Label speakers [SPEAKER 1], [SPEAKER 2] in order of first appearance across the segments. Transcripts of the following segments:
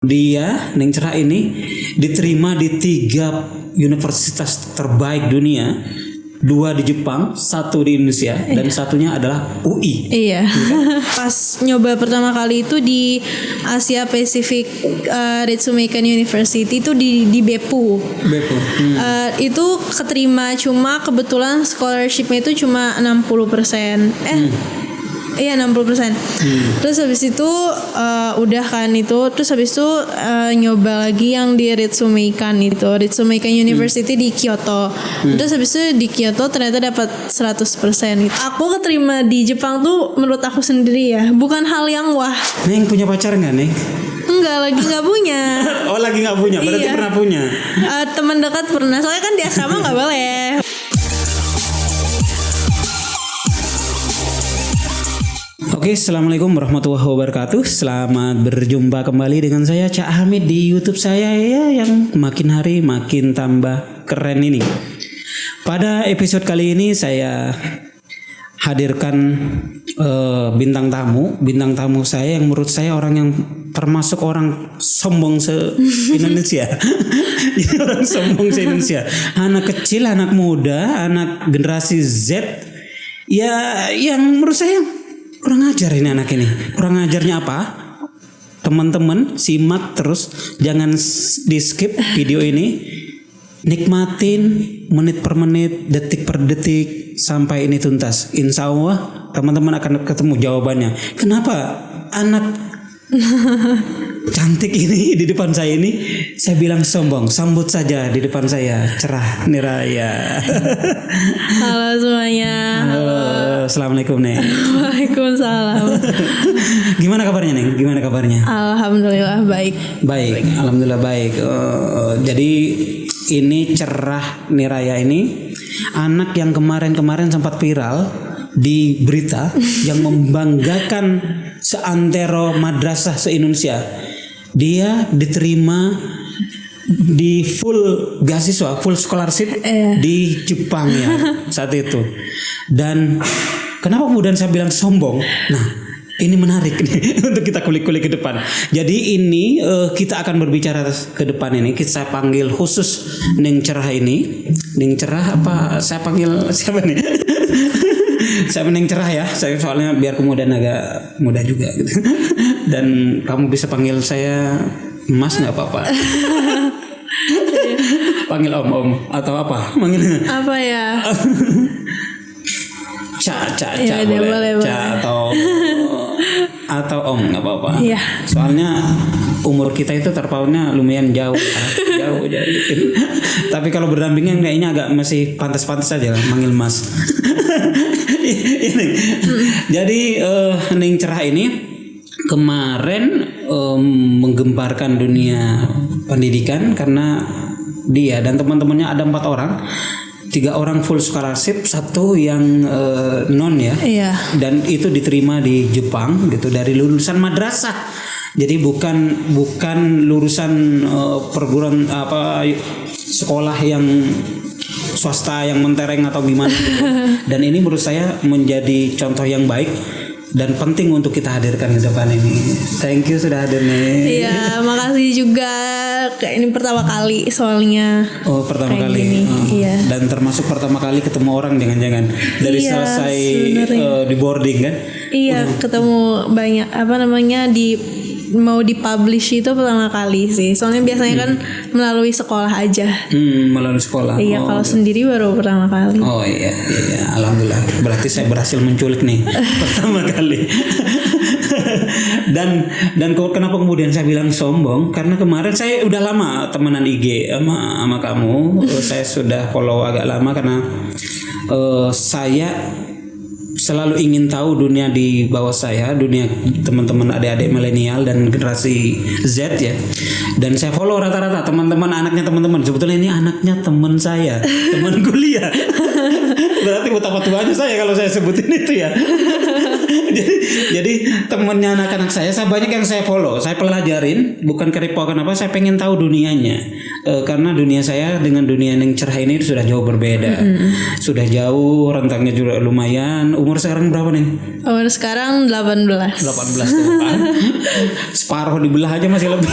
[SPEAKER 1] Dia Neng Cerah ini diterima di 3 universitas terbaik dunia, 2 di Jepang, 1 di Indonesia, dan satunya adalah UI.
[SPEAKER 2] Iya. Pas nyoba pertama kali itu di Asia Pacific Ritsumeikan University itu di Beppu.
[SPEAKER 1] Beppu.
[SPEAKER 2] Itu keterima, cuma kebetulan scholarshipnya itu cuma 60%. Iya 60%. Terus habis itu udah kan itu. Terus habis itu nyoba lagi yang di Ritsumeikan itu, Ritsumeikan University di Kyoto. Terus habis itu di Kyoto ternyata dapat 100% gitu. Aku keterima di Jepang tuh menurut aku sendiri ya, bukan hal yang wah.
[SPEAKER 1] Neng punya pacar nggak, Neng?
[SPEAKER 2] Enggak, lagi nggak punya.
[SPEAKER 1] Oh, lagi nggak punya, berarti
[SPEAKER 2] Iya.
[SPEAKER 1] pernah punya.
[SPEAKER 2] Teman dekat pernah, soalnya kan di asrama nggak boleh.
[SPEAKER 1] Oke, assalamualaikum warahmatullahi wabarakatuh. Selamat berjumpa kembali dengan saya Cak Hamid di YouTube saya ya, yang makin hari makin tambah keren ini. Pada episode kali ini saya hadirkan bintang tamu saya yang menurut saya orang yang termasuk orang sombong se-Indonesia. Ini orang sombong se-Indonesia. Anak kecil, anak muda, anak generasi Z. Ya, yang menurut saya kurang ajar ini anak ini. Kurang ajarnya apa? Teman-teman simak terus, jangan di skip video ini. Nikmatin menit per menit, detik per detik sampai ini tuntas. Insya Allah teman-teman akan ketemu jawabannya. Kenapa anak cantik ini di depan saya ini saya bilang sombong? Sambut saja di depan saya Cerah Niraya.
[SPEAKER 2] Halo semuanya.
[SPEAKER 1] Halo, assalamualaikum Neng.
[SPEAKER 2] Waalaikumsalam.
[SPEAKER 1] Gimana kabarnya Neng? Gimana kabarnya?
[SPEAKER 2] Alhamdulillah baik.
[SPEAKER 1] Baik, alhamdulillah baik. Jadi ini Cerah Niraya ini anak yang kemarin sempat viral di berita yang membanggakan seantero madrasah se-Indonesia. Dia diterima di full beasiswa, full scholarship di Jepang ya saat itu. Dan kenapa kemudian saya bilang sombong? Nah, ini menarik nih untuk kita kulik-kulik ke depan. Jadi ini kita akan berbicara ke depan ini. Saya panggil khusus Neng Cerah ini. Neng Cerah apa? Saya panggil siapa nih? Saya Neng Cerah ya. Saya soalnya biar kemudian agak mudah juga gitu. Dan kamu bisa panggil saya Mas nggak apa-apa. Panggil Om atau apa? Manggilnya
[SPEAKER 2] Apa ya?
[SPEAKER 1] Ca
[SPEAKER 2] Ya,
[SPEAKER 1] boleh.
[SPEAKER 2] boleh.
[SPEAKER 1] Ca atau Om nggak apa-apa.
[SPEAKER 2] Iya.
[SPEAKER 1] Soalnya umur kita itu terpautnya lumayan jauh. Jauh. Tapi kalau berdampingan kayaknya agak masih pantas-pantas saja lah manggil Mas. Ini. Jadi Neng Cerah ini kemarin menggemparkan dunia pendidikan karena dia dan teman-temannya ada 4 orang. 3 orang full scholarship, 1 yang non ya.
[SPEAKER 2] Iya.
[SPEAKER 1] Dan itu diterima di Jepang gitu dari lulusan madrasah. Jadi bukan lulusan perguruan sekolah yang swasta yang mentereng atau gimana gitu. Dan ini menurut saya menjadi contoh yang baik dan penting untuk kita hadirkan di depan ini. Thank you sudah hadir nih.
[SPEAKER 2] Iya, makasih juga. Kayak ini pertama kali soalnya.
[SPEAKER 1] Oh, pertama
[SPEAKER 2] kayak
[SPEAKER 1] kali.
[SPEAKER 2] gini. Iya.
[SPEAKER 1] Dan termasuk pertama kali ketemu orang jangan-jangan dari
[SPEAKER 2] Iya,
[SPEAKER 1] selesai di boarding kan?
[SPEAKER 2] Iya, ketemu banyak mau dipublish itu pertama kali sih. Soalnya biasanya kan melalui sekolah aja.
[SPEAKER 1] Melalui sekolah.
[SPEAKER 2] Iya, kalau sendiri baru pertama kali.
[SPEAKER 1] Oh iya, alhamdulillah. Berarti saya berhasil menculik nih pertama kali. dan kenapa kemudian saya bilang sombong? Karena kemarin saya udah lama temenan IG sama kamu. Saya sudah follow agak lama karena saya selalu ingin tahu dunia di bawah saya, dunia teman-teman adik-adik milenial dan generasi Z ya. Dan saya follow rata-rata teman-teman anaknya teman-teman. Sebetulnya ini anaknya teman saya, teman kuliah. Berarti betapa tuanya saya kalau saya sebutin itu ya. jadi temannya anak-anak saya banyak yang saya follow, saya pelajarin, bukan kerepokan apa, saya pengen tahu dunianya. karena dunia saya dengan dunia Neng Cerah ini sudah jauh berbeda. Sudah jauh, rentangnya juga lumayan. Umur sekarang berapa nih?
[SPEAKER 2] Umur sekarang 18.
[SPEAKER 1] 18 tuh kan. Separuh dibelah aja masih lebih.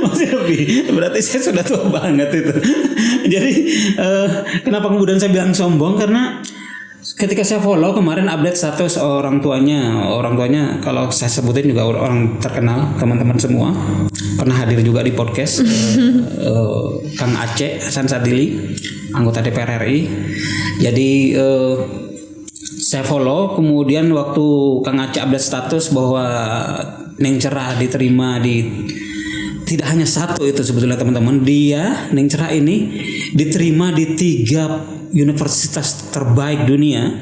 [SPEAKER 1] Masih lebih. Berarti saya sudah tua banget itu. Jadi kenapa kemudian saya bilang sombong, karena ketika saya follow kemarin update status orang tuanya kalau saya sebutin juga orang terkenal, teman-teman semua pernah hadir juga di podcast. Kang Aceh Hasan Sadili, anggota DPR RI. Jadi saya follow, kemudian waktu Kang Aceh update status bahwa Neng Cerah diterima di, tidak hanya satu itu sebetulnya teman-teman, dia Neng Cerah ini diterima di 3 universitas terbaik dunia,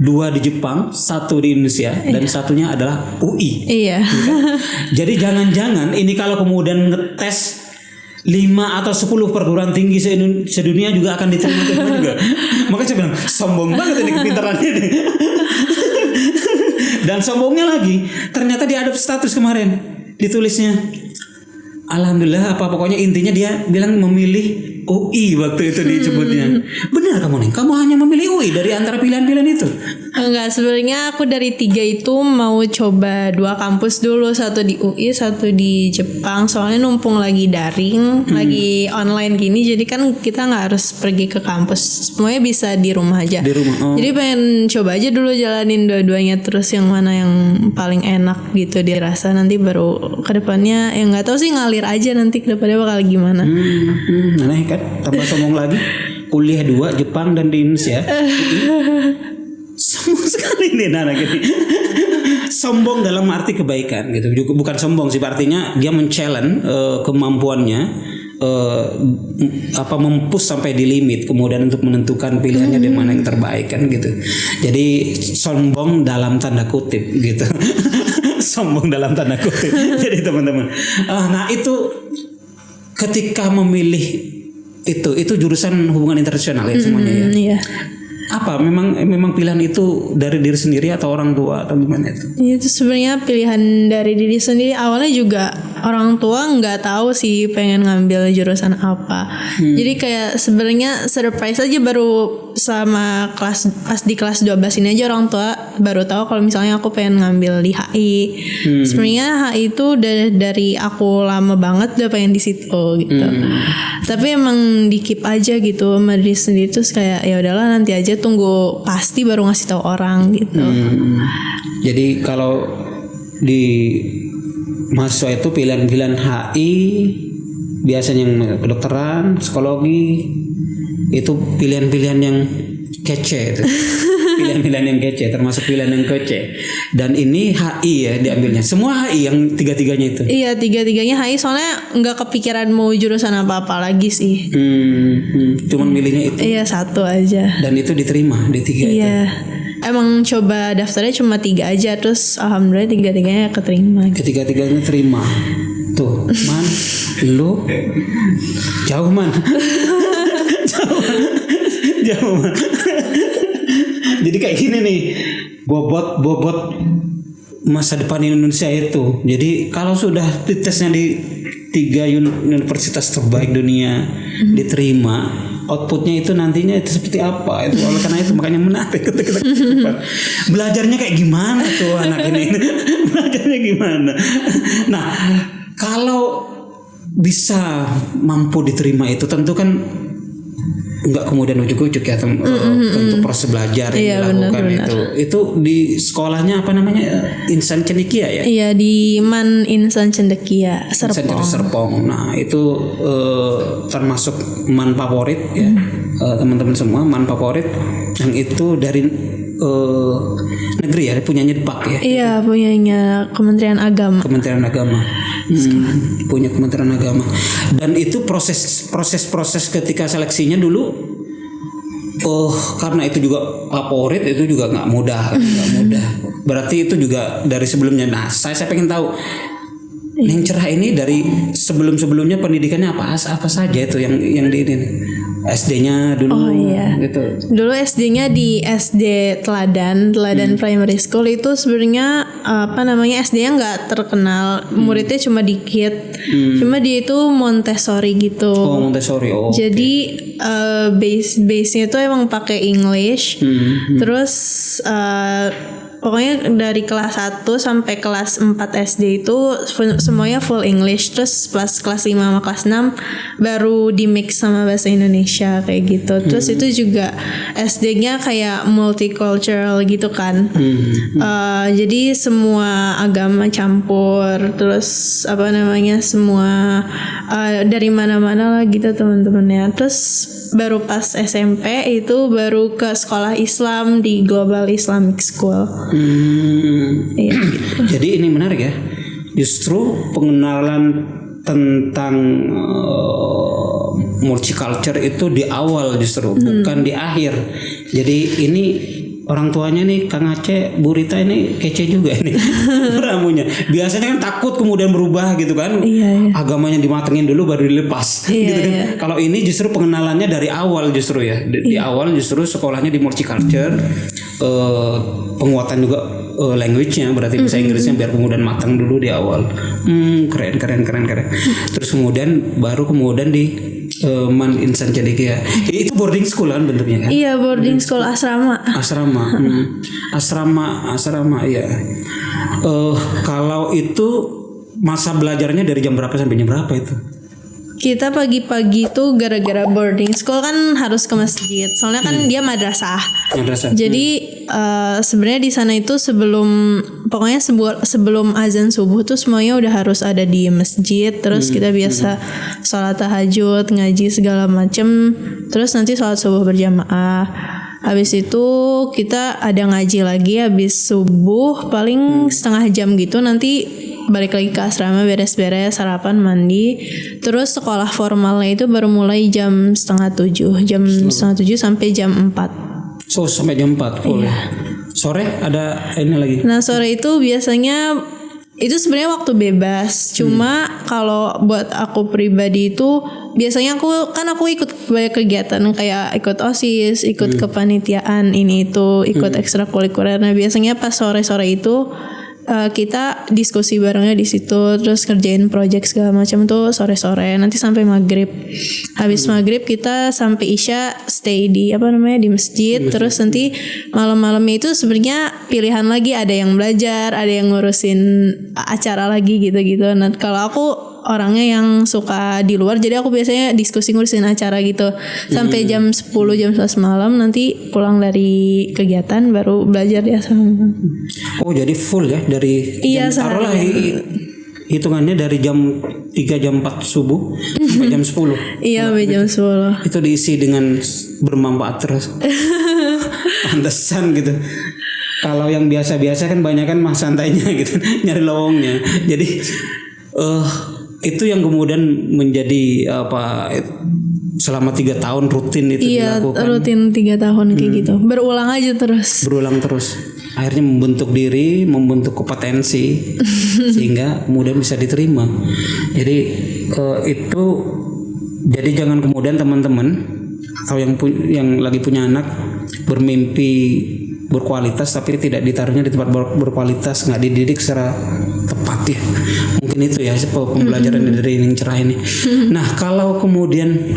[SPEAKER 1] 2 di Jepang, 1 di Indonesia, dan satunya adalah UI.
[SPEAKER 2] Iya.
[SPEAKER 1] Jadi jangan-jangan ini kalau kemudian ngetes 5 atau 10 perguruan tinggi sedunia juga akan diterima juga. Makanya saya bilang sombong banget ini kepintarannya ini. Dan sombongnya lagi, ternyata dia ada status kemarin ditulisnya, alhamdulillah apa pokoknya intinya dia bilang memilih UI waktu itu disebutnya. Benar kamu Neng, kamu hanya memilih UI dari antara pilihan-pilihan itu?
[SPEAKER 2] Enggak, sebenarnya aku dari 3 itu mau coba 2 kampus dulu, 1 di UI, 1 di Jepang. Soalnya numpung lagi daring, lagi online gini, jadi kan kita nggak harus pergi ke kampus, semuanya bisa di rumah aja.
[SPEAKER 1] Di rumah. Oh.
[SPEAKER 2] Jadi pengen coba aja dulu jalanin dua-duanya, terus yang mana yang paling enak gitu dirasa, nanti baru kedepannya yang nggak tahu sih, ngalir aja nanti kedepannya bakal gimana.
[SPEAKER 1] Aneh kan, tambah sombong lagi. Kuliah 2 Jepang dan di Indonesia. Sombong sekali nih anak ini. Sombong dalam arti kebaikan gitu. Bukan sombong sih, artinya dia men-challenge kemampuannya, mempush sampai di limit, kemudian untuk menentukan pilihannya di mana yang terbaik kan gitu. Jadi sombong dalam tanda kutip gitu. Sombong dalam tanda kutip. Jadi teman-teman, nah itu ketika memilih itu jurusan hubungan internasional ya semuanya ya.
[SPEAKER 2] Iya.
[SPEAKER 1] Apa memang pilihan itu dari diri sendiri atau orang tua atau gimana itu?
[SPEAKER 2] Itu sebenarnya pilihan dari diri sendiri. Awalnya juga orang tua nggak tahu sih pengen ngambil jurusan apa. Jadi kayak sebenarnya surprise aja, baru sama pas di kelas 12 ini aja orang tua baru tahu kalau misalnya aku pengen ngambil di HI. Sebenarnya HI itu udah dari aku lama banget udah pengen di situ gitu. Tapi emang di keep aja gitu sama diri sendiri, terus kayak ya udahlah nanti aja, tunggu pasti baru ngasih tahu orang gitu.
[SPEAKER 1] Jadi kalau di mahasiswa itu pilihan-pilihan HI biasanya yang kedokteran, psikologi, itu pilihan-pilihan yang kece itu. Pilihan-pilihan yang kece, termasuk pilihan yang kece. Dan ini HI ya diambilnya. Semua HI yang 3-3-nya itu.
[SPEAKER 2] Iya, 3-3-nya HI, soalnya nggak kepikiran mau jurusan apa-apa lagi sih.
[SPEAKER 1] Cuman milihnya itu.
[SPEAKER 2] Iya, 1 aja.
[SPEAKER 1] Dan itu diterima di 3 itu.
[SPEAKER 2] Iya. Emang coba daftarnya cuma 3 aja, terus alhamdulillah 3-3-nya keterima.
[SPEAKER 1] Ketiga-tiganya terima. Tuh, Man, lu jauh Man. Jauh Man. Jadi kayak gini nih, bobot masa depan Indonesia itu. Jadi kalau sudah tesnya di 3 universitas terbaik dunia diterima, outputnya itu nantinya itu seperti apa? Itu oleh karena itu makanya menarik kita belajarnya kayak gimana tuh anak ini. Belajarnya gimana? Nah, kalau bisa mampu diterima itu tentu kan enggak kemudian ujuk-ujuk ya, tentu proses belajar yang dilakukan itu di sekolahnya apa namanya, Insan Cendekia ya? Iya,
[SPEAKER 2] di MAN Insan Cendekia
[SPEAKER 1] Serpong. Nah itu termasuk MAN favorit ya, teman-teman semua, MAN favorit yang itu dari negeri ya, punyanya DPAK ya?
[SPEAKER 2] Iya, punyanya Kementerian Agama.
[SPEAKER 1] Punya Kementerian Agama. Dan itu proses ketika seleksinya dulu, karena itu juga favorit, itu juga nggak mudah. Berarti itu juga dari sebelumnya. Nah, saya pengen tahu Neng Cerah ini dari sebelumnya pendidikannya apa saja itu yang di ini. SD-nya dulu
[SPEAKER 2] Oh iya.
[SPEAKER 1] gitu.
[SPEAKER 2] Dulu SD-nya di SD Teladan Primary School itu sebenarnya SD-nya nggak terkenal, muridnya cuma dikit, cuma dia itu Montessori gitu.
[SPEAKER 1] Oh Montessori. Oh.
[SPEAKER 2] Jadi base-nya itu emang pakai English, terus pokoknya dari kelas 1 sampai kelas 4 SD itu semuanya full English. Terus pas kelas 5 sama kelas 6 baru di mix sama bahasa Indonesia kayak gitu. Terus itu juga SD-nya kayak multicultural gitu kan. Jadi semua agama campur. Terus semua dari mana-mana lah gitu teman-temannya. Terus baru pas SMP itu baru ke sekolah Islam di Global Islamic School. Iya.
[SPEAKER 1] Jadi ini menarik ya. Justru pengenalan tentang multicultural itu di awal justru, bukan di akhir. Jadi ini orang tuanya nih Kang Aceh, Bu Rita ini kece juga nih ramunya. Biasanya kan takut kemudian berubah gitu kan.
[SPEAKER 2] Iya.
[SPEAKER 1] Agamanya dimatengin dulu baru dilepas gitu kan.
[SPEAKER 2] Iya.
[SPEAKER 1] Kalau ini justru pengenalannya dari awal justru ya. Di awal justru sekolahnya di multicultural, penguatan juga language-nya, berarti bahasa Inggrisnya biar kemudian matang dulu di awal. Keren. Terus kemudian di Man Insan Cedekia. Itu boarding school kan bentuknya kan?
[SPEAKER 2] Iya, boarding school asrama.
[SPEAKER 1] Asrama iya. Kalau itu masa belajarnya dari jam berapa sampai jam berapa itu?
[SPEAKER 2] Kita pagi-pagi tuh gara-gara boarding school kan harus ke masjid. Soalnya kan dia madrasah. Jadi sebenarnya di sana itu sebelum azan subuh tuh semuanya udah harus ada di masjid. Terus kita biasa sholat tahajud, ngaji segala macem. Terus nanti sholat subuh berjamaah. Habis itu kita ada ngaji lagi habis subuh paling setengah jam gitu, nanti balik lagi ke asrama beres-beres, sarapan, mandi. Terus sekolah formalnya itu baru mulai jam 6:30, sampai jam 4.
[SPEAKER 1] So sampai jam 4 full. Iya. Sore ada ini lagi.
[SPEAKER 2] Nah sore itu biasanya itu sebenarnya waktu bebas. Cuma kalau buat aku pribadi itu biasanya aku ikut banyak kegiatan kayak ikut OSIS, ikut kepanitiaan ini itu, ikut ekstrakurikuler. Nah biasanya pas sore-sore itu kita diskusi barengnya di situ, terus kerjain project segala macam tuh sore-sore, nanti sampai maghrib. Habis maghrib kita sampai isya stay di di masjid. Terus nanti malam-malamnya itu sebenarnya pilihan lagi, ada yang belajar, ada yang ngurusin acara lagi gitu-gitu. Nah kalau aku orangnya yang suka di luar, jadi aku biasanya diskusi ngurusin acara gitu sampai jam 10 jam 11 malam, nanti pulang dari kegiatan baru belajar di asrama.
[SPEAKER 1] Oh jadi full ya dari taruhlah hitungannya dari jam 3 jam 4 subuh sampai jam 10.
[SPEAKER 2] Iya sampai jam 10.
[SPEAKER 1] Itu diisi dengan bermanfaat terus. Pantesan gitu. Kalau yang biasa-biasa kan banyak kan mah santainya gitu, nyari lowongnya. Jadi itu yang kemudian menjadi selama 3 tahun rutin itu dilakukan. Iya
[SPEAKER 2] rutin 3 tahun kayak gitu, berulang terus. Akhirnya membentuk diri, membentuk kompetensi sehingga kemudian bisa diterima. Jadi itu jadi jangan kemudian teman-teman atau yang lagi punya anak bermimpi berkualitas tapi tidak ditaruhnya di tempat berkualitas, nggak dididik secara tepat ya. Mungkin itu ya pembelajaran dari yang cerah ini. Nah kalau kemudian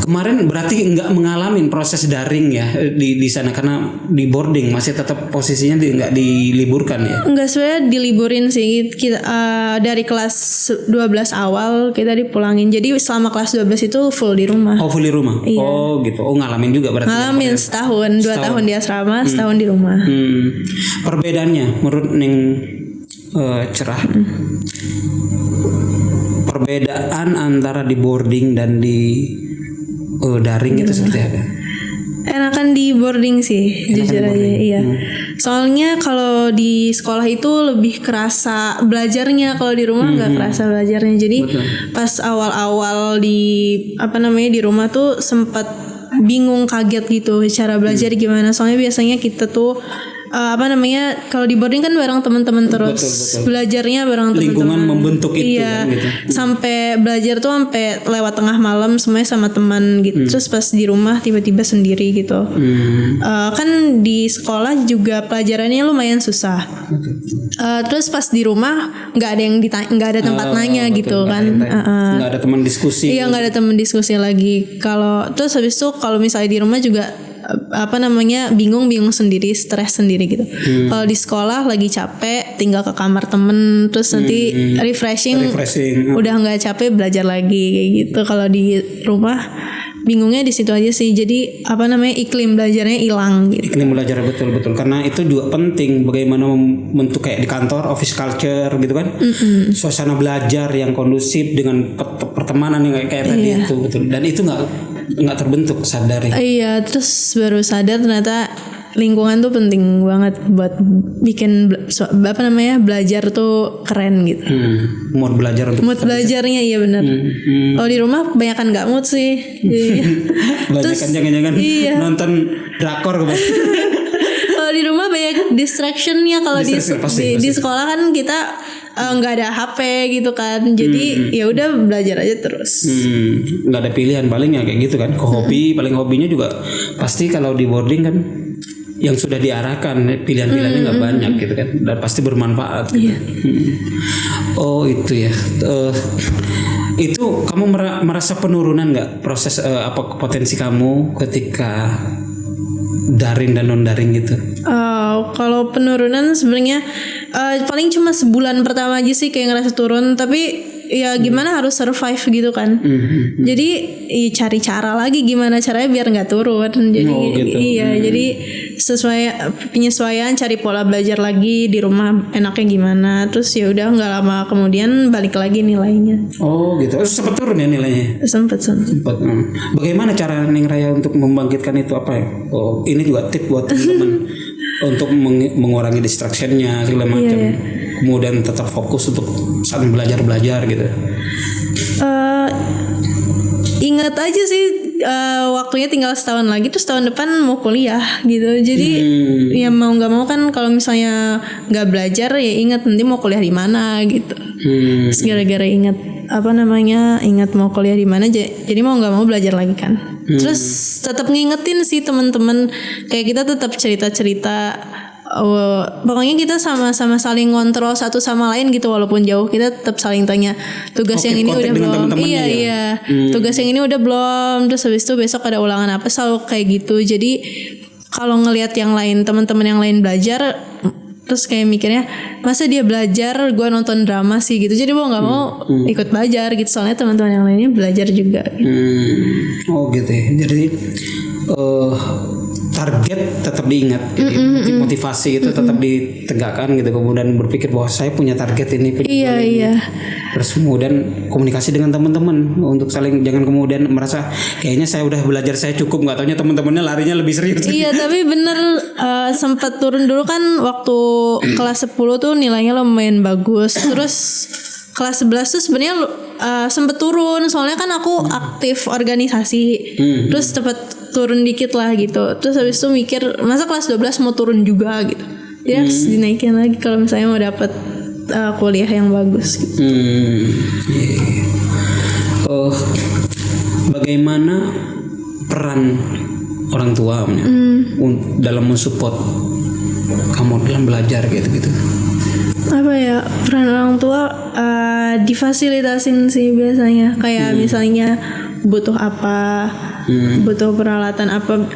[SPEAKER 2] kemarin berarti nggak mengalami proses daring ya di sana karena di boarding masih tetap posisinya nggak diliburkan ya? Enggak, sebenarnya diliburin sih. Kita dari kelas 12 awal kita dipulangin. Jadi selama kelas 12 itu full di rumah.
[SPEAKER 1] Oh full di rumah?
[SPEAKER 2] Iya.
[SPEAKER 1] Oh gitu. Oh ngalamin juga berarti?
[SPEAKER 2] Ngalamin setahun. 2 tahun di asrama, setahun di rumah.
[SPEAKER 1] Perbedaannya menurut Neng Cerah, perbedaan antara di boarding dan di daring itu seperti apa?
[SPEAKER 2] Enakan di boarding sih, jujur aja. Iya. Soalnya kalau di sekolah itu lebih kerasa belajarnya, kalau di rumah nggak kerasa belajarnya. Jadi pas awal-awal di di rumah tuh sempat bingung, kaget gitu cara belajar gimana. Soalnya biasanya kita tuh kalau di boarding kan bareng teman-teman terus.
[SPEAKER 1] Betul.
[SPEAKER 2] Belajarnya bareng teman-teman.
[SPEAKER 1] Lingkungan membentuk itu
[SPEAKER 2] iya,
[SPEAKER 1] kan gitu.
[SPEAKER 2] Sampai belajar tuh sampai lewat tengah malam semuanya sama teman gitu. Terus pas di rumah tiba-tiba sendiri gitu. Kan di sekolah juga pelajarannya lumayan susah. Terus pas di rumah nggak ada tempat nanya gitu kan.
[SPEAKER 1] Nggak ada teman diskusi.
[SPEAKER 2] Iya, nggak ada teman diskusi lagi. Terus habis itu kalau misalnya di rumah juga bingung sendiri, stres sendiri gitu. Kalau di sekolah lagi capek tinggal ke kamar temen, terus nanti refreshing. Udah nggak capek belajar lagi kayak gitu. Kalau di rumah bingungnya di situ aja sih. Jadi iklim belajarnya hilang gitu.
[SPEAKER 1] Iklim belajar betul karena itu juga penting bagaimana membentuk kayak di kantor office culture gitu kan. Suasana belajar yang kondusif dengan pertemanan yang kayak tadi itu betul. Dan itu nggak terbentuk sadari.
[SPEAKER 2] Iya, terus baru sadar ternyata lingkungan tuh penting banget buat bikin belajar tuh keren gitu.
[SPEAKER 1] Mood belajar untuk
[SPEAKER 2] belajarnya iya benar. Kalau di rumah kebanyakan nggak mood sih.
[SPEAKER 1] Banyakan jangan-jangan nonton drakor.
[SPEAKER 2] Kalau di rumah banyak distractionnya. Kalau di sekolah kan kita nggak ada HP gitu kan, jadi ya udah belajar aja terus.
[SPEAKER 1] Nggak ada pilihan paling ya kayak gitu kan. Paling hobinya juga pasti kalau di boarding kan yang sudah diarahkan, pilihan-pilihannya nggak banyak gitu kan, dan pasti bermanfaat gitu. Oh itu ya. Itu kamu merasa penurunan nggak proses potensi kamu ketika daring dan non daring gitu?
[SPEAKER 2] Kalau penurunan sebenarnya paling cuma sebulan pertama aja sih kayak ngerasa turun, tapi ya gimana harus survive gitu kan. Jadi cari cara lagi gimana caranya biar nggak turun. Jadi
[SPEAKER 1] gitu.
[SPEAKER 2] Jadi penyesuaian, cari pola belajar lagi di rumah enaknya gimana. Terus ya udah nggak lama kemudian balik lagi nilainya.
[SPEAKER 1] Oh gitu. Sempat turun ya nilainya?
[SPEAKER 2] Sempat.
[SPEAKER 1] Bagaimana cara Neng Raya untuk membangkitkan itu apa ya? Oh ini juga tip buat teman-teman untuk mengurangi distractionnya segala macam. Kemudian tetap fokus untuk saat belajar gitu.
[SPEAKER 2] Ingat aja sih waktunya tinggal setahun lagi, terus tahun depan mau kuliah gitu. Jadi ya mau nggak mau kan kalau misalnya nggak belajar ya ingat nanti mau kuliah di mana gitu. Terus gara-gara ingat ingat mau kuliah di mana, jadi mau nggak mau belajar lagi kan. Terus tetap ngingetin sih teman-teman, kayak kita tetap cerita-cerita. Pokoknya kita sama-sama saling ngontrol satu sama lain gitu, walaupun jauh kita tetap saling tanya tugas yang ini udah belum. Iya. Tugas yang ini udah belum. Terus habis itu besok ada ulangan apa, selalu kayak gitu. Jadi kalau ngelihat yang lain, teman-teman yang lain belajar, terus kayak mikirnya masa dia belajar gue nonton drama sih gitu. Jadi mau nggak mau ikut belajar gitu, soalnya teman-teman yang lainnya belajar juga gitu.
[SPEAKER 1] Oh gitu ya. Jadi target tetap diingat, jadi motivasi itu tetap ditegakkan gitu. Kemudian berpikir bahwa saya punya target ini.
[SPEAKER 2] Iya.
[SPEAKER 1] Terus kemudian komunikasi dengan teman-teman untuk saling, jangan kemudian merasa kayaknya saya udah belajar saya cukup, nggak taunya teman-temannya larinya lebih serius.
[SPEAKER 2] Iya tapi bener sempat turun dulu kan waktu kelas 10 tuh nilainya lumayan bagus. Terus kelas 11 tuh sebenarnya sempet turun, soalnya kan aku aktif organisasi. Terus cepet turun dikit lah gitu. Terus habis itu mikir masa kelas 12 mau turun juga gitu. Jadi harus dinaikin lagi kalau misalnya mau dapet kuliah yang bagus gitu.
[SPEAKER 1] Bagaimana peran orang tua dalam mensupport kamu dalam belajar gitu?
[SPEAKER 2] Apa ya, peran orang tua difasilitasin sih biasanya. Kayak misalnya butuh apa, butuh peralatan apa,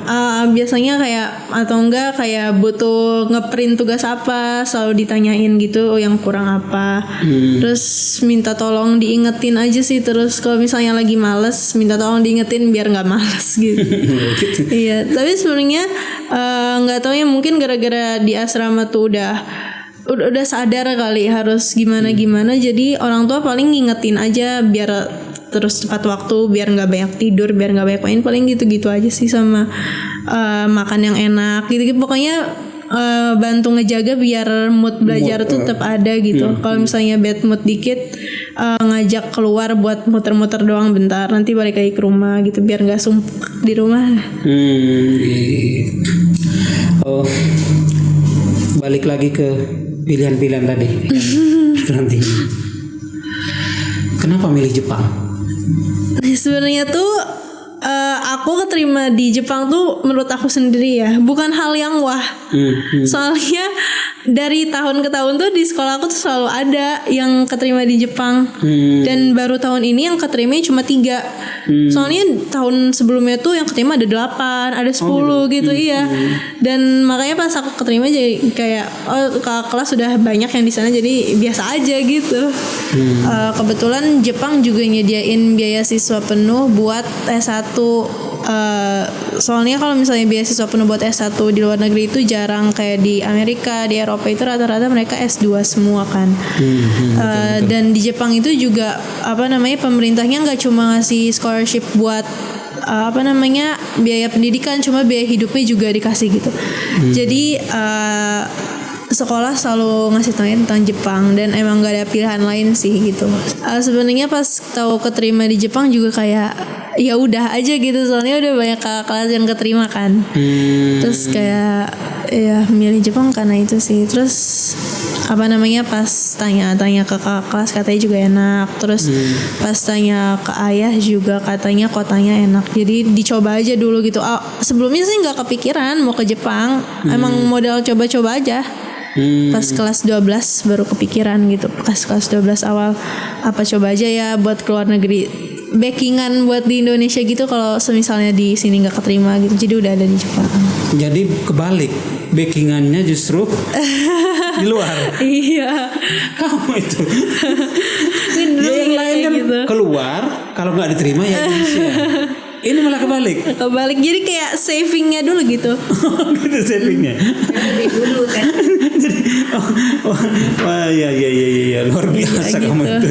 [SPEAKER 2] biasanya kayak atau enggak kayak butuh ngeprint tugas apa, selalu ditanyain gitu yang kurang apa. Terus minta tolong diingetin aja sih. Terus kalau misalnya lagi males minta tolong diingetin biar nggak males gitu. Iya, tapi sebenarnya nggak tahu ya, mungkin gara-gara di asrama tuh udah sadar kali harus gimana, jadi orang tua paling ngingetin aja biar terus tepat waktu, biar nggak banyak tidur, biar nggak banyak main, paling gitu aja sih. Sama makan yang enak gitu. Pokoknya bantu ngejaga biar mood belajar tuh tetap ada gitu. Kalau misalnya bad mood dikit, ngajak keluar buat muter-muter doang bentar, nanti balik lagi ke rumah gitu biar nggak sumpuk di rumah.
[SPEAKER 1] balik lagi ke pilihan-pilihan tadi. Nanti. Kenapa milih Jepang?
[SPEAKER 2] Sebenarnya tuh aku keterima di Jepang tuh menurut aku sendiri ya, bukan hal yang wah. Soalnya dari tahun ke tahun tuh di sekolah aku tuh selalu ada yang keterima di Jepang. Dan baru tahun ini yang keterima cuma 3. Soalnya tahun sebelumnya tuh yang keterima ada 8, ada 10 gitu. Iya. Dan makanya pas aku keterima jadi kayak kakak kelas sudah banyak yang di sana, jadi biasa aja gitu. Kebetulan Jepang juga nyediain biaya siswa penuh buat S1. Soalnya kalau misalnya beasiswa penuh buat S1 di luar negeri itu jarang, kayak di Amerika, di Eropa itu rata-rata mereka S2 semua kan. Dan di Jepang itu juga pemerintahnya nggak cuma ngasih scholarship buat biaya pendidikan, cuma biaya hidupnya juga dikasih gitu. Jadi sekolah selalu ngasih tahu tentang Jepang dan emang gak ada pilihan lain sih gitu. Sebenarnya pas tahu keterima di Jepang juga kayak ya udah aja gitu, soalnya udah banyak kakak kelas yang keterima kan. Terus kayak ya milih Jepang karena itu sih. Terus pas tanya-tanya ke kakak kelas katanya juga enak. Terus pas tanya ke ayah juga katanya kotanya enak. Jadi dicoba aja dulu gitu. Sebelumnya sih nggak kepikiran mau ke Jepang. Emang modal coba-coba aja. Pas kelas 12 baru kepikiran gitu. Pas kelas 12 awal apa coba aja ya buat keluar negeri. Backingan buat di Indonesia gitu kalau semisalnya di sini nggak keterima gitu. Jadi udah ada di Jepang.
[SPEAKER 1] Jadi kebalik, backingannya justru di luar.
[SPEAKER 2] Iya.
[SPEAKER 1] Kamu itu. Ya, yang lain kan gitu. Keluar, kalau nggak diterima ya Indonesia. Ini malah kebalik.
[SPEAKER 2] Jadi kayak savingnya dulu gitu.
[SPEAKER 1] Gitu savingnya.
[SPEAKER 2] Lebih dulu kan.
[SPEAKER 1] Jadi ya luar biasa
[SPEAKER 2] gitu.
[SPEAKER 1] Kamu itu.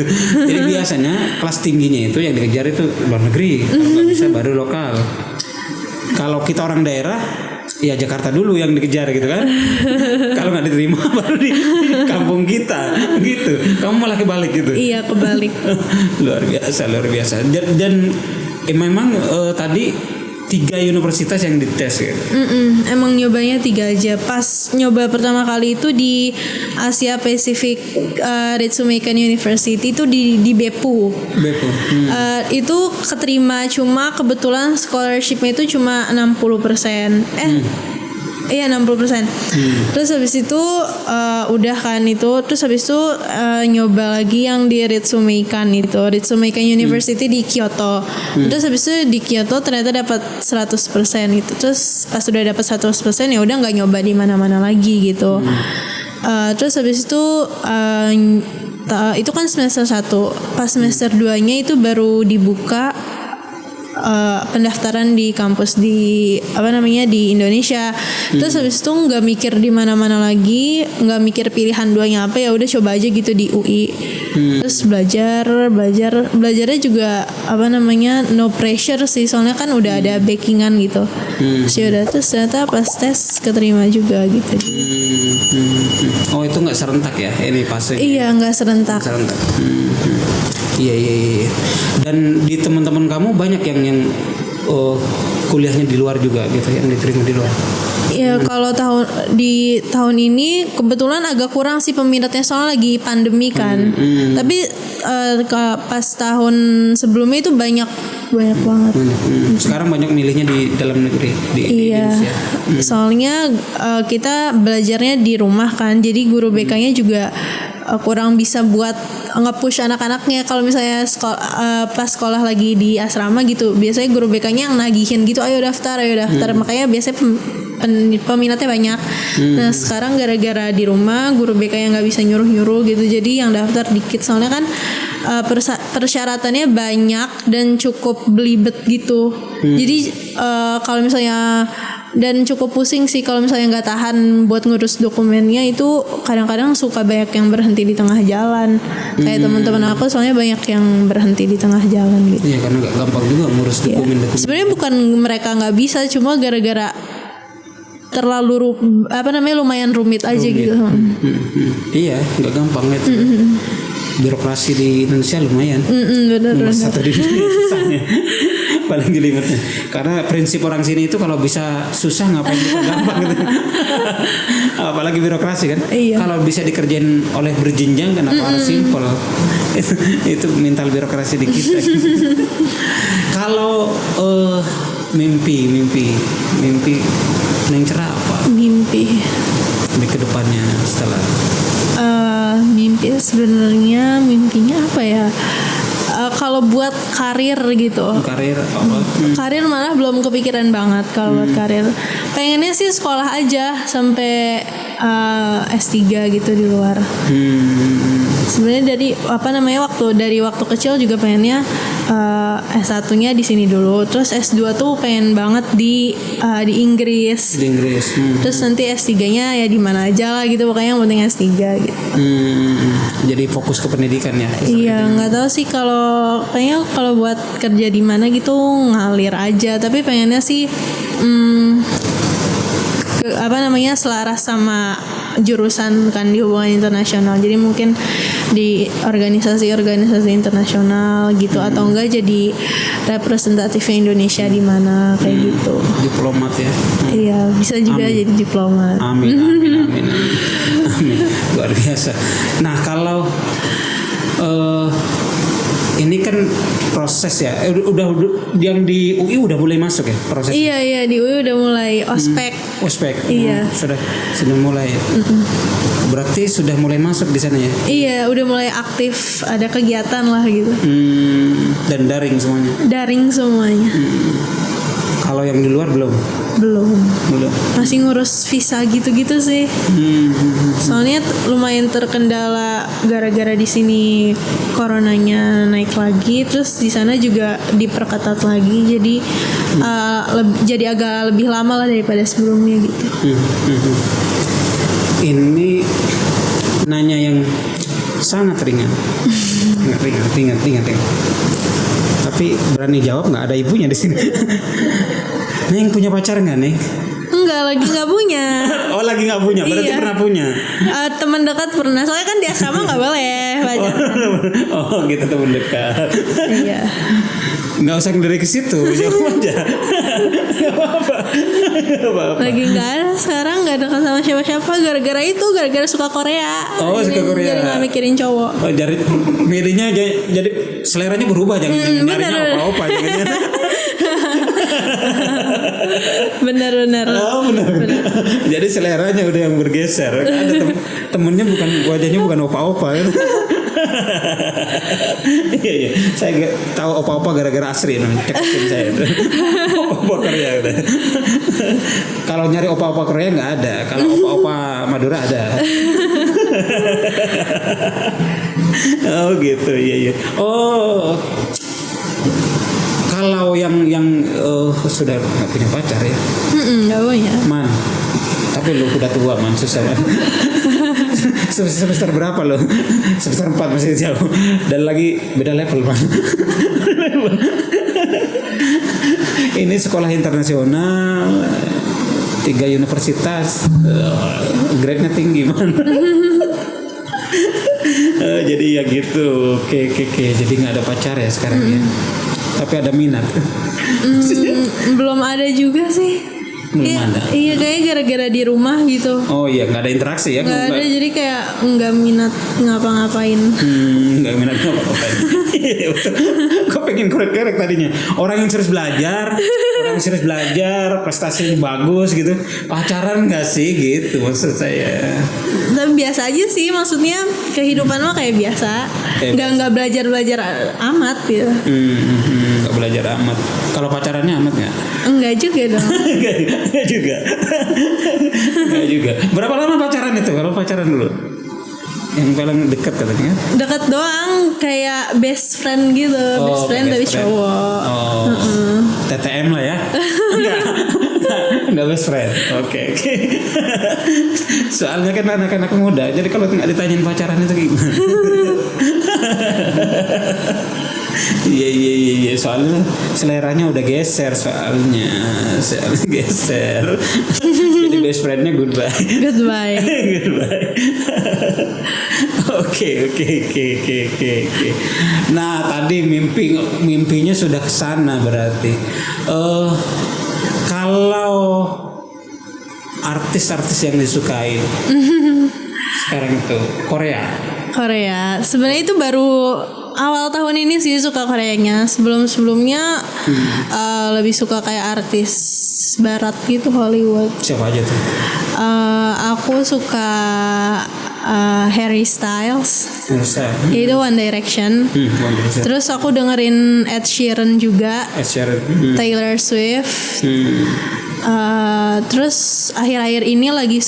[SPEAKER 1] Jadi biasanya kelas tingginya itu yang dikejar itu luar negeri. Kalau nggak bisa baru lokal. Kalau kita orang daerah ya Jakarta dulu yang dikejar gitu kan. Kalau nggak diterima baru di kampung kita gitu. Kamu malah kebalik gitu.
[SPEAKER 2] Iya, kebalik.
[SPEAKER 1] luar biasa. Dan memang tadi 3 universitas yang dites ya.
[SPEAKER 2] Emang nyobanya 3 aja. Pas nyoba pertama kali itu di Asia Pacific Ritsumeikan University itu di Beppu. Itu keterima, cuma kebetulan scholarshipnya itu cuma 60%. Iya 60%. Terus habis itu udah kan itu. Terus habis itu nyoba lagi yang di Ritsumeikan itu, Ritsumeikan University di Kyoto. Terus habis itu di Kyoto ternyata dapat 100% gitu. Terus pas udah dapat 100% ya udah nggak nyoba di mana-mana lagi gitu. Terus habis itu itu kan semester 1. Pas semester 2-nya itu baru dibuka pendaftaran di kampus di di Indonesia. Terus habis itu nggak mikir di mana-mana lagi, nggak mikir pilihan 2-nya apa, ya udah coba aja gitu di UI. Terus belajarnya juga no pressure sih, soalnya kan udah ada backingan gitu. Terus ternyata pas tes keterima juga gitu.
[SPEAKER 1] Oh itu nggak serentak ya ini fase?
[SPEAKER 2] Iya nggak serentak.
[SPEAKER 1] Iya. Dan di teman-teman kamu banyak yang kuliahnya di luar juga gitu, yang diterima di luar.
[SPEAKER 2] Ya kalau tahun ini kebetulan agak kurang sih peminatnya, soalnya lagi pandemi kan. Tapi pas tahun sebelumnya itu banyak banget.
[SPEAKER 1] Sekarang banyak milihnya di dalam negeri di Indonesia.
[SPEAKER 2] Soalnya kita belajarnya di rumah kan, jadi guru BK-nya juga kurang bisa buat nge-push anak-anaknya. Kalau misalnya pas sekolah lagi di asrama gitu, biasanya guru BK-nya yang nagihin gitu, ayo daftar. Makanya biasanya peminatnya banyak. Nah sekarang gara-gara di rumah guru BK yang nggak bisa nyuruh gitu, jadi yang daftar dikit. Soalnya kan persyaratannya banyak dan cukup belibet gitu. Jadi kalau misalnya dan cukup pusing sih kalau misalnya nggak tahan buat ngurus dokumennya, itu kadang-kadang suka banyak yang berhenti di tengah jalan. Kayak teman-teman aku soalnya banyak yang berhenti di tengah jalan gitu.
[SPEAKER 1] Iya karena nggak gampang juga ngurus dokumen.
[SPEAKER 2] Sebenarnya bukan mereka nggak bisa, cuma gara-gara terlalu lumayan rumit aja gitu.
[SPEAKER 1] Iya nggak gampang itu. Birokrasi di Indonesia lumayan.
[SPEAKER 2] Benar.
[SPEAKER 1] Satu di dunia. paling jelimetnya. Karena prinsip orang sini itu kalau bisa susah ngapain kita gampang gitu. Apalagi birokrasi kan.
[SPEAKER 2] Iya.
[SPEAKER 1] Kalau bisa dikerjain oleh berjenjang kenapa harus simpel. Itu mental birokrasi di kita. Kalau mimpi yang cerah apa?
[SPEAKER 2] Mimpi
[SPEAKER 1] Di kedepannya setelah
[SPEAKER 2] mimpi sebenarnya mimpinya apa ya? Kalau buat karir gitu.
[SPEAKER 1] karir
[SPEAKER 2] Karir malah belum kepikiran banget kalau buat karir. Pengennya sih sekolah aja sampai S3 gitu di luar. Sebenarnya dari waktu kecil juga pengennya S1-nya di sini dulu. Terus S2 tuh pengen banget di Inggris.
[SPEAKER 1] di Inggris.
[SPEAKER 2] Terus nanti S3-nya ya di mana aja lah gitu, pokoknya yang penting S3 gitu.
[SPEAKER 1] Jadi fokus ke pendidikan ya.
[SPEAKER 2] Iya, nggak tahu sih kayaknya kalau buat kerja di mana gitu ngalir aja. Tapi pengennya sih selaras sama jurusan kan di hubungan internasional. Jadi mungkin di organisasi internasional gitu atau enggak jadi representatifnya Indonesia di mana kayak gitu.
[SPEAKER 1] Diplomat ya.
[SPEAKER 2] Iya, bisa juga jadi diplomat.
[SPEAKER 1] Amin. Luar biasa. Nah, kalau ini kan proses ya. Udah yang di UI udah mulai masuk ya proses.
[SPEAKER 2] Iya di UI udah mulai ospek.
[SPEAKER 1] Ospek.
[SPEAKER 2] Iya.
[SPEAKER 1] Sudah mulai ya. Berarti sudah mulai masuk di sana ya.
[SPEAKER 2] Iya, udah mulai aktif, ada kegiatan lah gitu.
[SPEAKER 1] Dan daring semuanya.
[SPEAKER 2] Daring semuanya.
[SPEAKER 1] Kalau yang di luar belum.
[SPEAKER 2] Masih ngurus visa gitu-gitu sih. Soalnya lumayan terkendala gara-gara di sini coronanya naik lagi, terus di sana juga diperketat lagi. Jadi jadi agak lebih lama lah daripada sebelumnya gitu.
[SPEAKER 1] Ini nanya yang sangat ringan. ringan. Tapi berani jawab nggak? Ada ibunya di sini. Neng punya pacar nggak, Neng?
[SPEAKER 2] Enggak, lagi nggak punya.
[SPEAKER 1] Oh, lagi nggak punya. Berarti
[SPEAKER 2] Iya.
[SPEAKER 1] pernah punya.
[SPEAKER 2] Teman dekat pernah. Soalnya kan di asrama nggak boleh pacaran.
[SPEAKER 1] Oh, gitu teman dekat.
[SPEAKER 2] Iya.
[SPEAKER 1] Nggak usah ngelirik ke situ, jawab aja. Nggak apa-apa.
[SPEAKER 2] Lagi nggak ada sekarang, nggak dekat sama siapa-siapa gara-gara suka Korea.
[SPEAKER 1] Oh, suka Korea.
[SPEAKER 2] Jadi nggak mikirin cowok.
[SPEAKER 1] Oh, jadi milihnya jadi seleranya berubah, jangan nyarinya apa-apa, jangan.
[SPEAKER 2] Benar.
[SPEAKER 1] Oh, benar. Jadi seleranya udah yang bergeser. Ada temennya wajahnya bukan opa-opa kan. Iya. Saya gak tahu opa-opa gara-gara Asri namanya. Cekokin saya. Opa Korea udah. Kalau nyari opa-opa Korea nggak ada. Kalau opa-opa Madura ada. Oh gitu, iya. Oh. Kalau yang sudah nggak punya pacar ya?
[SPEAKER 2] Nggak punya.
[SPEAKER 1] Man, tapi lu udah tua man, susah man. Semester berapa lo? Semester 4 masih jauh. Dan lagi beda level man. Ini sekolah internasional, 3 universitas, grade-nya tinggi man. Jadi ya gitu. Oke. Jadi nggak ada pacar ya sekarang ya. Tapi ada minat.
[SPEAKER 2] Belum ada juga sih.
[SPEAKER 1] Belum ada.
[SPEAKER 2] Iya, kayaknya gara-gara di rumah gitu.
[SPEAKER 1] Oh iya, nggak ada interaksi ya?
[SPEAKER 2] Nggak ada, jadi kayak nggak minat ngapa-ngapain.
[SPEAKER 1] Nggak minat ngapa-ngapain. Iya, betul. Kok pengen korek-korek tadinya. Orang yang serius belajar, prestasinya bagus gitu. Pacaran nggak sih gitu maksud saya.
[SPEAKER 2] Tapi biasa aja sih, maksudnya kehidupan mah kayak biasa. Nggak belajar amat gitu.
[SPEAKER 1] Nggak belajar amat. Kalau pacarannya amat nggak?
[SPEAKER 2] Enggak juga dong.
[SPEAKER 1] Nggak juga. Berapa lama pacaran itu? Kalau pacaran dulu? Yang paling dekat katanya?
[SPEAKER 2] Dekat doang, kayak best friend gitu. Best friend tapi cowok.
[SPEAKER 1] TTM lah ya? Enggak best friend. Oke. Soalnya kan anak-anak muda, jadi kalau nggak ditanyain pacaran itu gimana? Iya. Soalnya seleranya udah geser soalnya geser. Jadi best friendnya goodbye. Oke. Nah, tadi mimpinya sudah ke sana berarti. Kalau artis-artis yang disukai sekarang itu Korea.
[SPEAKER 2] Sebenarnya itu baru awal tahun ini sih suka Koreanya. Sebelumnya lebih suka kayak artis barat gitu, Hollywood.
[SPEAKER 1] Siapa aja tuh?
[SPEAKER 2] Aku suka Harry Styles. Itu One Direction. Terus aku dengerin Ed Sheeran juga. Taylor Swift. Terus akhir-akhir ini lagi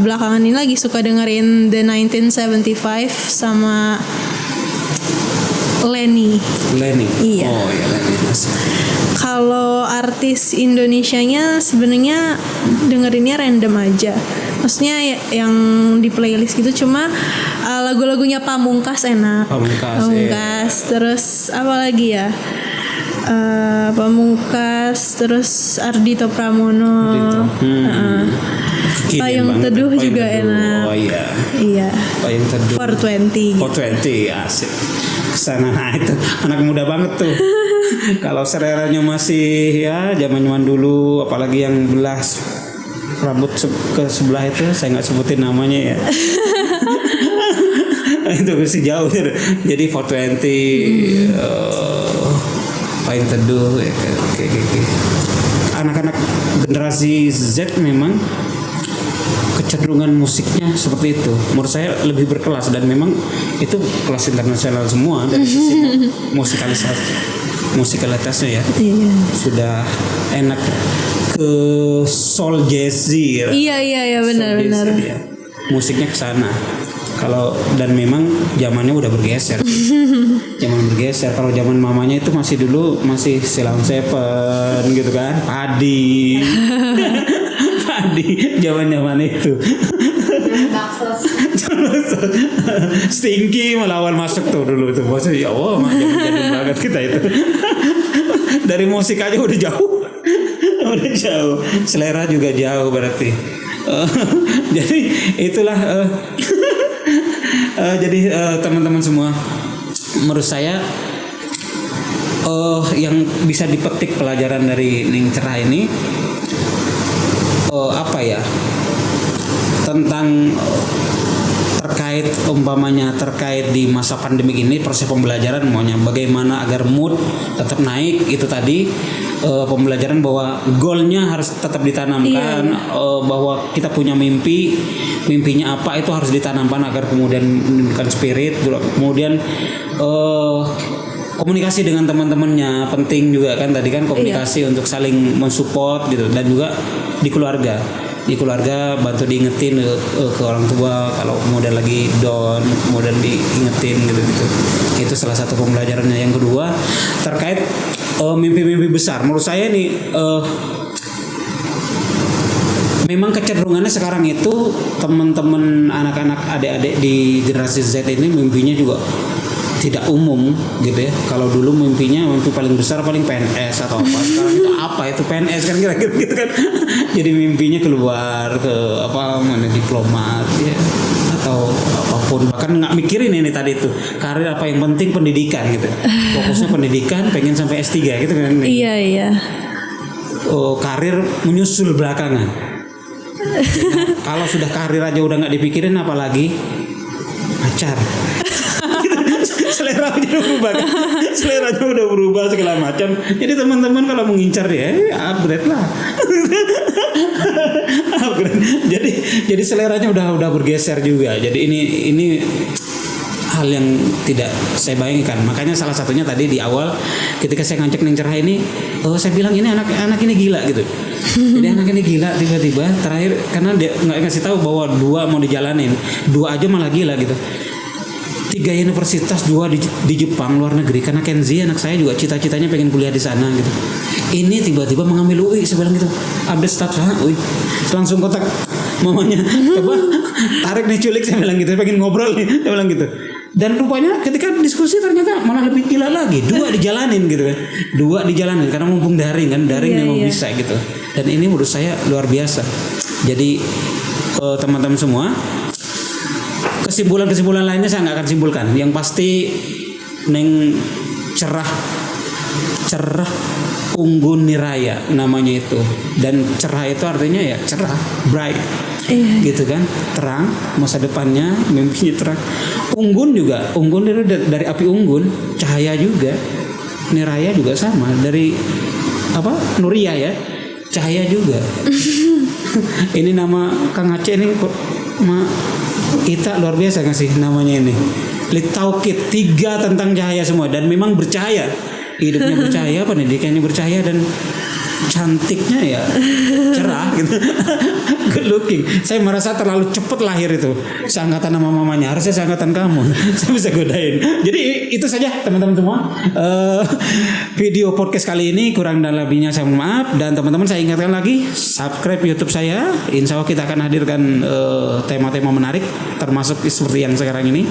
[SPEAKER 2] belakangan ini lagi suka dengerin The 1975 sama Lenny. Iya.
[SPEAKER 1] Oh ya, Lenny.
[SPEAKER 2] Kalau artis Indonesianya sebenarnya dengerinnya random aja. Maksudnya yang di playlist gitu, cuma lagu-lagunya Pamungkas enak. Pamungkas. Terus apa lagi ya? Pamungkas, terus Ardhito Pramono. Payung Teduh juga enak.
[SPEAKER 1] Oh iya. Payung Teduh.
[SPEAKER 2] 420 gitu.
[SPEAKER 1] 420 asik. Kesana, nah itu anak muda banget tuh. Kalau seleranya masih ya zaman dulu, apalagi yang belas rambut ke sebelah itu, saya nggak sebutin namanya ya. Itu masih jauh. Jadi 420. Payung Teduh ya, oke. Anak-anak generasi Z memang kecenderungan musiknya seperti itu. Menurut saya lebih berkelas, dan memang itu kelas internasional semua dari sisi musikalitasnya ya. Iya. Sudah enak ke soul jazzy ya.
[SPEAKER 2] Iya benar.
[SPEAKER 1] Ya. Musiknya ke sana. Dan memang zamannya udah bergeser. Kalau zaman mamanya itu masih Sheila on 7 gitu kan. Padi zaman itu. Stinky melawan masuk tuh dulu tuh. Maksudnya ya Allah, jadul banget kita itu. Dari musik aja udah jauh. Selera juga jauh berarti. Jadi itulah teman-teman semua, menurut saya yang bisa dipetik pelajaran dari Ning Cerah ini tentang terkait di masa pandemi ini, proses pembelajaran maunya bagaimana agar mood tetap naik. Itu tadi pembelajaran bahwa goalnya harus tetap ditanamkan. Bahwa kita punya mimpinya apa itu harus ditanamkan agar kemudian menunjukkan spirit. Kemudian komunikasi dengan teman-temannya penting juga kan, tadi kan komunikasi untuk saling mensupport gitu. Dan juga di keluarga bantu diingetin ke orang tua kalau kemudian lagi down, kemudian diingetin gitu. Itu salah satu pembelajarannya. Yang kedua terkait mimpi-mimpi besar, menurut saya nih memang kecenderungannya sekarang itu teman-teman anak-anak adik-adik di generasi Z ini mimpinya juga tidak umum gitu ya. Kalau dulu mimpi paling besar paling PNS atau apa. Sekarang itu apa itu PNS kan kira-kira gitu kan. Jadi mimpinya keluar ke diplomat ya, atau apapun. Bahkan nggak mikirin ini tadi itu karir apa, yang penting pendidikan gitu. Fokusnya pendidikan, pengen sampai S3 gitu kan.
[SPEAKER 2] Iya.
[SPEAKER 1] Karir menyusul belakangan. Kalau sudah karir aja udah nggak dipikirin, apalagi pacar. Seleranya udah berubah segala macam. Jadi teman-teman kalau mengincar dia upgrade lah. Jadi seleranya udah bergeser juga. Jadi ini hal yang tidak saya bayangkan. Makanya salah satunya tadi di awal ketika saya ngajak Ning Cerah ini, saya bilang ini anak ini gila gitu. Jadi anak ini gila, tiba-tiba terakhir karena dia nggak ngasih tahu bahwa 2 mau dijalanin, 2 aja malah gila gitu. 3 universitas, 2 di Jepang, luar negeri. Karena Kenzi anak saya juga cita-citanya pengen kuliah di sana gitu. Ini tiba-tiba mengambil UI, saya bilang gitu. Update status UI. Langsung kontak mamanya. Coba tarik nih culik, saya bilang gitu. Pengen ngobrol nih, saya bilang gitu. Dan rupanya ketika diskusi ternyata malah lebih gila lagi. 2 dijalanin gitu kan. 2 dijalanin karena mumpung daring kan, memang bisa gitu. Dan ini menurut saya luar biasa. Jadi teman-teman semua, kesimpulan lainnya saya nggak akan simpulkan. Yang pasti neng cerah unggun niraya namanya itu. Dan cerah itu artinya ya cerah, bright. Gitu kan, terang, masa depannya mimpinya terang. Unggun itu dari api unggun, cahaya juga. Niraya juga sama, dari apa, Nuria ya, cahaya juga. Ini nama Kang Aceh ini kok kita luar biasa ngasih namanya ini. Litaukit, 3 tentang cahaya semua, dan memang bercahaya. Hidupnya bercahaya, pendidikannya bercahaya, dan cantiknya ya cerah gitu. Good looking. Saya merasa terlalu cepat lahir itu. Seangkatan sama mamanya, harusnya seangkatan kamu. Saya bisa godain. Jadi itu saja teman-teman semua. Video podcast kali ini kurang dan lebihnya saya mohon maaf. Dan teman-teman saya ingatkan lagi, subscribe YouTube saya. Insya Allah kita akan hadirkan tema-tema menarik, termasuk seperti yang sekarang ini.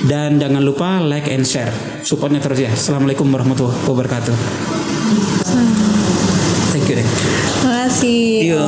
[SPEAKER 1] Dan jangan lupa like and share. Supportnya terus ya. Assalamualaikum warahmatullahi wabarakatuh. Thank you deh.
[SPEAKER 2] Makasih.
[SPEAKER 1] Yo.